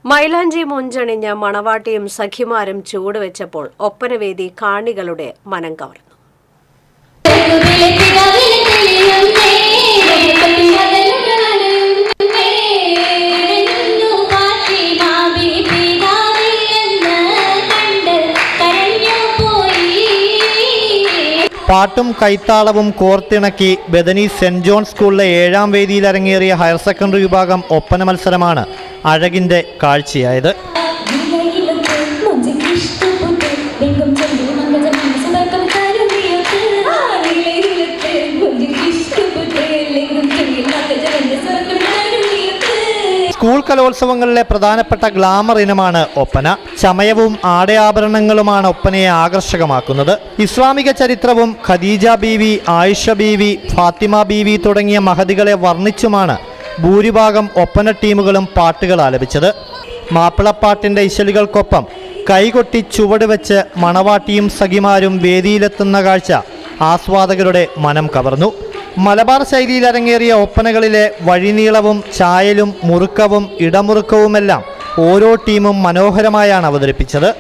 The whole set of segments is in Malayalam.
മൈലാഞ്ചി മുഞ്ചണിഞ്ഞ മണവാട്ടിയും സഖിമാരും ചുവടുവെച്ചപ്പോൾ ഒപ്പനവേദി കാണികളുടെ മനം കവർന്നു. പാട്ടും കൈത്താളവും കോർത്തിണക്കി ബദനി സെന്റ് ജോൺ സ്കൂളിലെ 7ാം വേദിയിൽ അരങ്ങേറിയ ഹയർ സെക്കൻഡറി വിഭാഗം ഒപ്പന മത്സരമാണ് അഴകിന്റെ കാഴ്ചയായത്. സ്കൂൾ കലോത്സവങ്ങളിലെ പ്രധാനപ്പെട്ട ഗ്ലാമർ ഇനമാണ് ഒപ്പന. ചമയവും ആടയാഭരണങ്ങളുമാണ് ഒപ്പനയെ ആകർഷകമാക്കുന്നത്. ഇസ്ലാമിക ചരിത്രവും ഖദീജ ബീവി, ആയിഷ ബീവി, ഫാത്തിമ ബീവി തുടങ്ങിയ മഹതികളെ വർണ്ണിച്ചുമാണ് ഭൂരിഭാഗം ഒപ്പന ടീമുകളും പാട്ടുകൾ ആലപിച്ചത്. മാപ്പിളപ്പാട്ടിന്റെ ഇശലുകൾക്കൊപ്പം കൈകൊട്ടി ചുവട് വെച്ച് മണവാട്ടിയും സഖിമാരും വേദിയിലെത്തുന്ന കാഴ്ച ആസ്വാദകരുടെ മനം കവർന്നു. മലബാർ ശൈലിയിൽ അരങ്ങേറിയ ഒപ്പനകളിലെ വഴിനീളവും ചായലും മുറുക്കവും ഇടമുറുക്കവുമെല്ലാം ഓരോ ടീമും മനോഹരമായാണ് അവതരിപ്പിച്ചത്.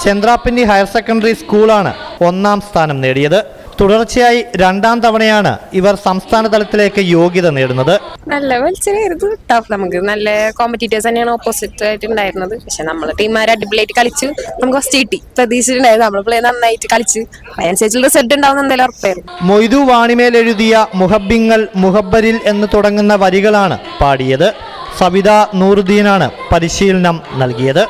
ചന്ദ്രാപ്പിന്നി ഹയർ സെക്കൻഡറി സ്കൂളാണ് 1ാം സ്ഥാനം നേടിയത്. തുടർച്ചയായി 2ാം തവണയാണ് ഇവർ സംസ്ഥാന തലത്തിലേക്ക് യോഗ്യത നേടുന്നത്. നല്ല മത്സരമായിരുന്നു. ടഫ്, നമുക്ക് നല്ല കോമ്പറ്റീറ്റേഴ്സ് തന്നെയാണ് ഓപ്പോസിറ്റ് ആയിട്ട് ഉണ്ടായിരുന്നത്. പക്ഷെ നമ്മളെ ടീമാരെ അടിപൊളിയായിട്ട് കളിച്ചു. നമുക്ക് ഫസ്റ്റ് കിട്ടി, പ്രതീക്ഷിച്ചിട്ടുണ്ടായിരുന്നു. നമ്മൾ പ്ലേ നന്നായിട്ട് കളിച്ച് അതിനനുസരിച്ചുള്ള റിസൾട്ട് ഉണ്ടാവുന്ന എന്തായാലും ഉറപ്പായിരുന്നു. മൊയ്തു വാണിമേൽ എഴുതിയ മുഹബിങ്ങൾ മുഹബ്ബരിൽ എന്ന് തുടങ്ങുന്ന വരികളാണ് പാടിയത്. സവിത നൂറുദ്ദീനാണ് പരിശീലനം നൽകിയത്.